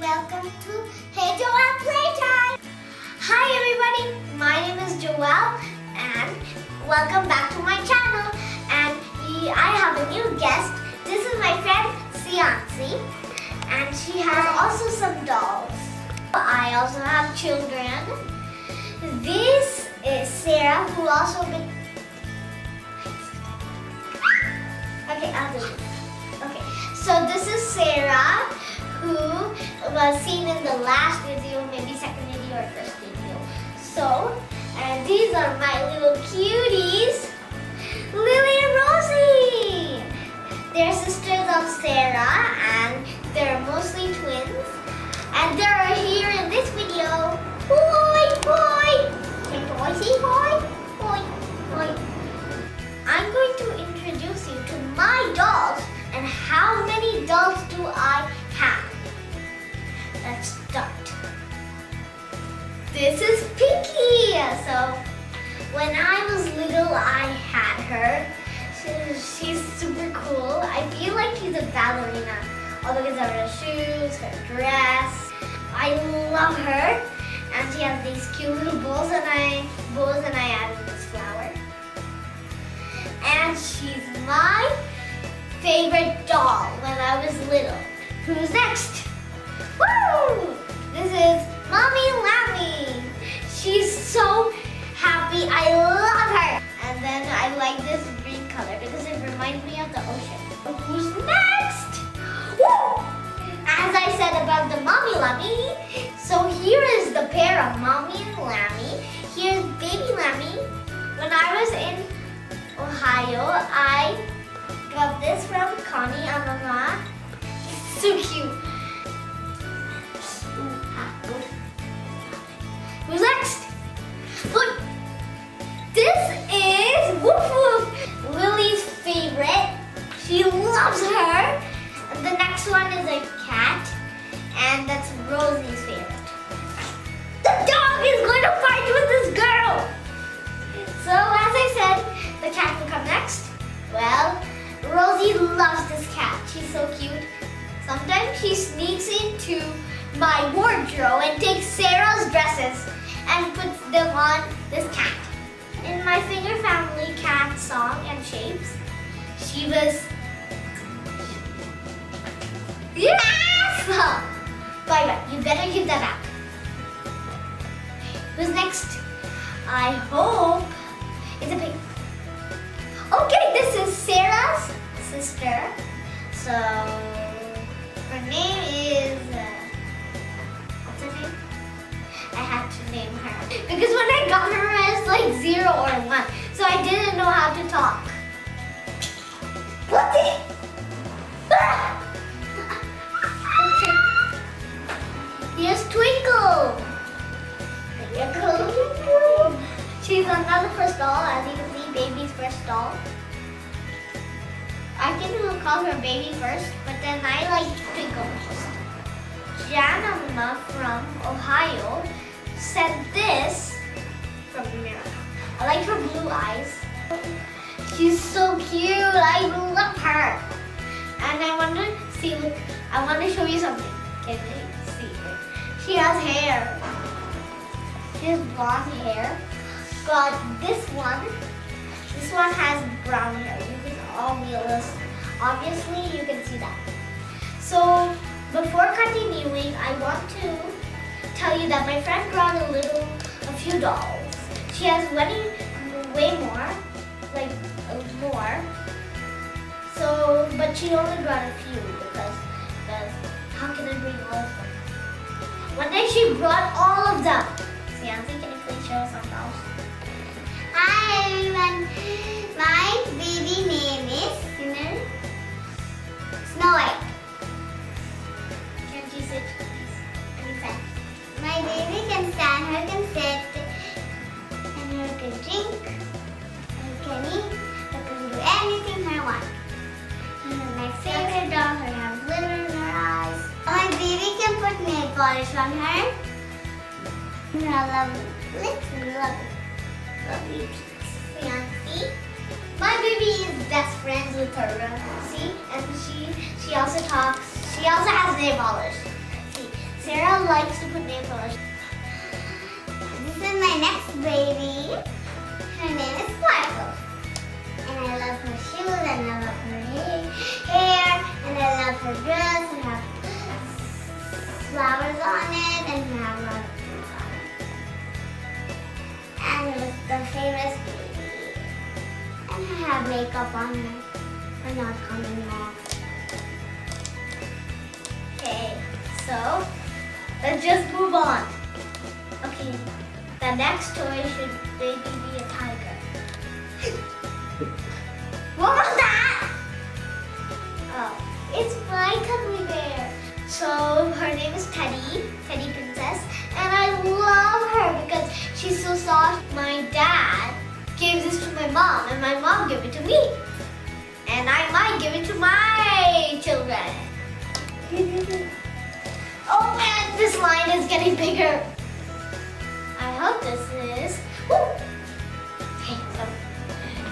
Welcome to Hey Joelle Playtime! Hi everybody, my name is Joelle and welcome back to my channel. And I have a new guest. This is my friend Siansi and she has also some dolls. I also have children. This is Sarah who also been... Okay, I'll do it. Okay, so this is Sarah who was seen in the last video, maybe second video or first video. So, and these are my little cuties, Lily and Rosie. They're sisters of Sarah and they're mostly twins. And they're here in this video. Boy, boy. Can boy say boy? Boy, boy. I'm going to introduce you to my dolls and how many dolls do I have. Let's start. This is Pinky. So when I was little, I had her. She's super cool. I feel like she's a ballerina. All because of her shoes, her dress. I love her. And she has these cute little bows and I added this flower. And she's my favorite doll when I was little. Who's next? Woo! This is Mommy Lammy. She's so happy. I love her. And then I like this green color because it reminds me of the ocean. Who's next? Woo! As I said about the Mommy Lammy, so here is the pair of Mommy and Lammy. Here's baby Lammy. When I was in Ohio, I got this from Connie Amama. So cute. Who's next? Look, this is Woof Woof, Lily's favorite. She loves her. And the next one is a cat, and that's Rosie's favorite. The dog is going to fight with this girl. So as I said, the cat will come next. Well, Rosie loves this cat. She's so cute. Sometimes she sneaks into my wardrobe and takes Sarah's dresses and puts them on this cat. In my Finger Family cat song and shapes, she was... Yes! Bye-bye. You better give that back. Who's next? I hope it's a pig. Okay, this is Sarah's sister. So, her name is... what's her name? I had to name her. Because when I got her, it was like 0 or 1. So I didn't know how to talk. What the... Ah! Here's Twinkle. Twinkle. She's another first doll, as you can see, baby's first doll. I can call her baby first, but then I like Twinkle most. Janama from Ohio sent this from America. I like her blue eyes. She's so cute. I love her. And I want to see, look, I want to show you something. Can you see it? She has hair. She has blonde hair. But this one has brown hair. You can obviously you can see that. So before continuing, I want to tell you that my friend brought a few dolls. She has way more, like more. So, but she only brought a few because how can I bring all of them? One day she brought all of them. Siansi, can you please show some dolls? Hi everyone, my baby name is Snow White. Can't you sit, please? Anytime. My baby can stand, her can sit, and her can drink, her can eat, her can do anything her wants. My favorite doll, her has glitter in her eyes. My baby can put nail polish on her. Her lovely lips and lovely cheeks. Siansi. My baby is best friends with her, see? And she also talks, she also has nail polish. See, likes to put names on us. This is my next baby. Her name is Sparkle. And I love her shoes, and I love her hair, and I love her dress, and her flowers on it, and her love on it. And it was the famous baby. And I have makeup on her. We're not coming off. Okay, so let's just move on. Okay, the next toy should maybe be a tiger. What was that? Oh, it's my cuddly bear. So her name is Teddy Princess, and I love her because she's so soft. My dad gave this to my mom, and my mom gave it to me. And I might give it to my children. Oh man, this line is getting bigger. I hope this is. Woo! Okay, so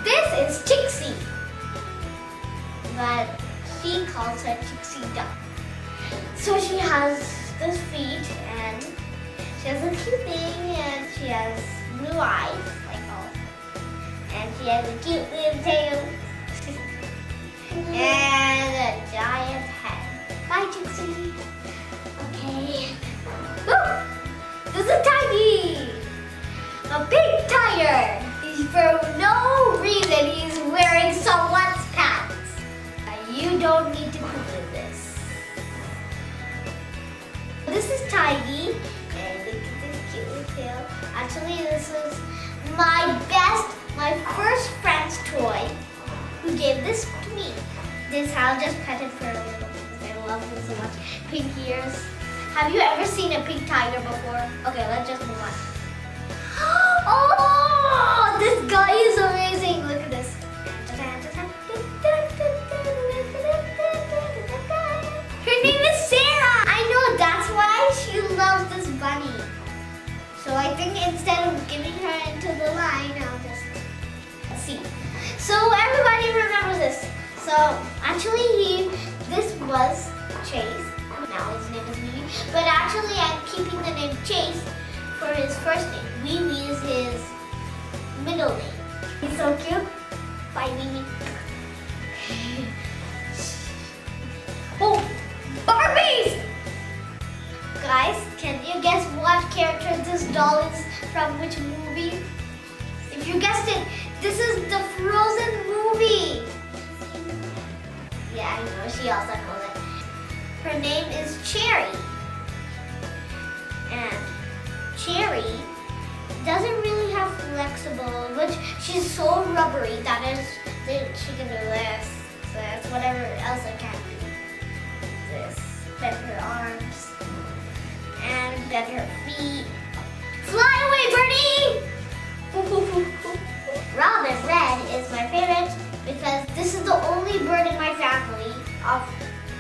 this is Trixie, but she calls her Trixie Duck. So she has this feet, and she has a cute thing, and she has blue eyes, like all, and she has a cute little tail, and a giant head. Bye, Trixie. Okay. Woo! This is Tiny, a big tiger. For no reason, he's wearing someone's pants. You don't need to Google this. This is Tiny, and look at this cute little tail. Actually, this is my first friend's toy, who gave this to me. This I'll just pet it for a little because I love him so much. Pink ears. Have you ever seen a pink tiger before? Okay, let's just move on. Oh, this guy is amazing. Look at this. Her name is Sarah. I know, that's why she loves this bunny. So I think instead of giving her into the line, I'll just see. So everybody remembers this. So actually this was Chase. Now his name is Mimi. But actually I'm keeping the name Chase for his first name. Mimi is his middle name. He's so cute. Bye, Mimi. Oh, Barbies! Guys, can you guess what character this doll is from which movie? If you guessed it, this is the Frozen movie. Yeah, I know, she also knows it. Her name is Cherry. And Cherry doesn't really have flexible, but she's so rubbery that she can do this, whatever else I can do. This, bend her arms, and bend her feet. Fly away, birdie! Robin Red is my favorite because this is the only bird in my family of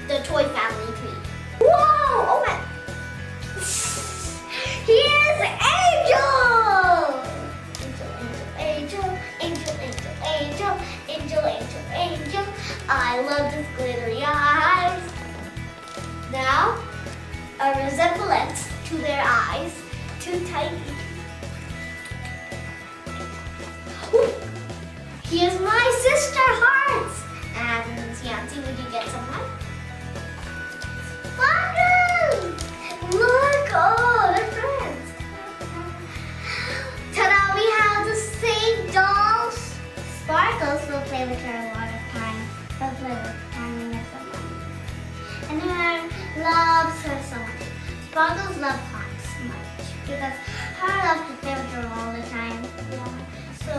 the toy family tree. Whoa! Oh my! Here's Angel! Angel, Angel, Angel, Angel, Angel, Angel, Angel. I love this glittery eyes. Now, a resemblance to their eyes, too tiny. Ooh. Here's my sister Hearts. And Yancy, would you get some light? Sparkle! Look, oh, they're friends. Ta-da, we have the same dolls. Sparkles will play with her a lot of time. They'll play with timing her so much. And her loves her so much. Sparkles love Hearts much because Heart loves to play with her all the time. Yeah. So,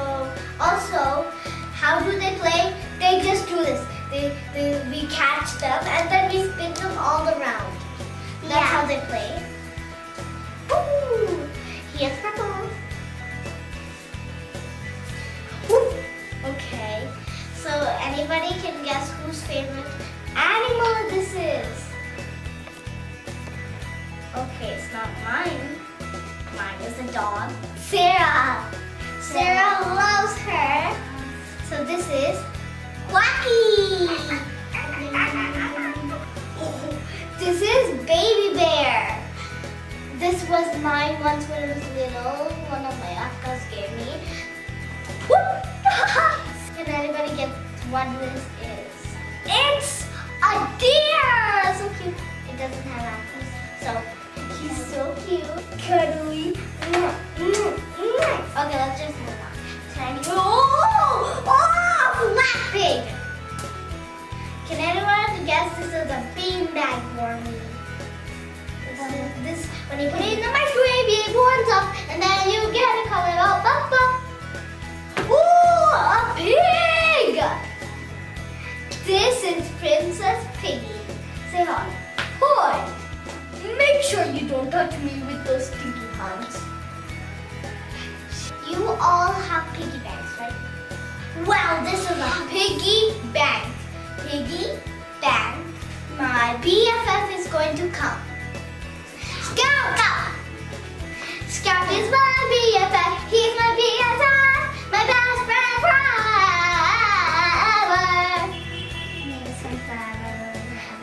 also, how do they play? They just do this. We catch them and then we spin them all around. That's how they play. Ooh, here's Purple. Ooh. Okay, so anybody can guess whose favorite animal this is? Okay, it's not mine. Mine is a dog. Sarah. Sarah loves her. So this is Quacky. This is Baby Bear. mine once when I was little. One of my uncles gave me. Whoop! Can anybody guess what this is? It's a deer! So cute. It doesn't have apples. So he's so cute. Cuddly. Okay, let's just move on. Tiny. Oh! Flat pig! Can anyone guess this is a beanbag wormy? This when you put it in the microwave, it warms up, and then you get a color out. Ooh, a pig! This is Princess Piggy. Say hi. Hi. Make sure you don't touch me with those stinky hands. You all have piggy banks, right? Well, this is a piggy bank. Piggy bank. My BFF is going to come. Scout! Scout is my BFF. He's my BFF. My best friend forever.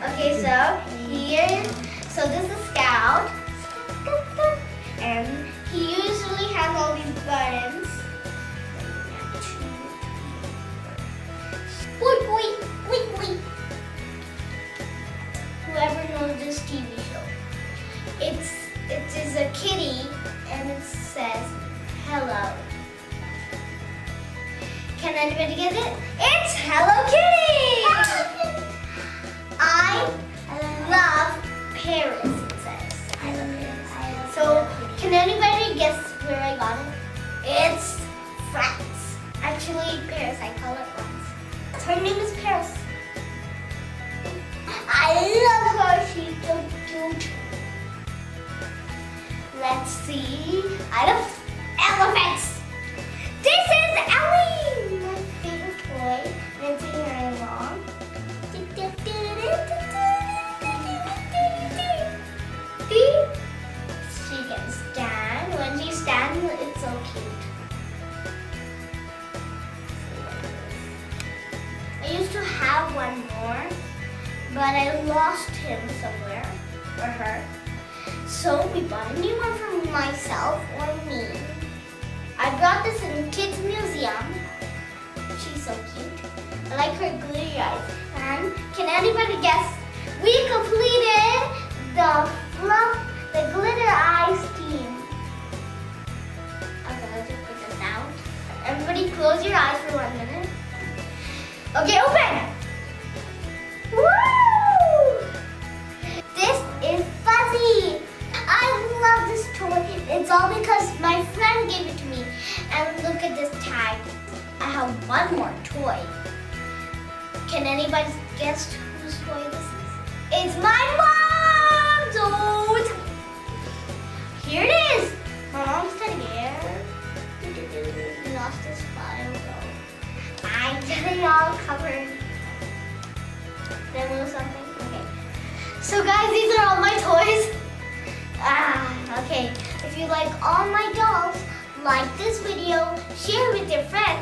Okay, so this is Scout. And he usually has all these buttons. Wait. Whoever knows this TV show. It is a kitty and it says hello. Can anybody get it? It's Hello Kitty! I love Paris, it says. I love Paris. So, can anybody guess where I got it? It's France. Actually, Paris, I call it France. Her name is Paris. I love her, she's so cute. Let's see. I love elephants. This is Ellie, my favorite toy. And it's very long. She can stand. When she stands, it's so cute. I used to have one more, but I lost him somewhere, or her. So we bought a new one for myself or me. I brought this in Kids Museum. She's so cute. I like her glittery eyes. And can anybody guess? We completed the glitter eyes theme. Okay, let's just put this down. Everybody close your eyes for 1 minute. Okay, open! Woo! This is Fuzzy. I love this toy. It's all because my friend gave it to me. And look at this tag. I have one more toy. Can anybody guess whose toy this is? It's my mom's! Oh, here it is. My mom's teddy bear. We lost this file though. I'm getting all covered. Did I lose something? Okay. So guys, these are all my toys. Okay. If you like all my dolls, like this video, share with your friends.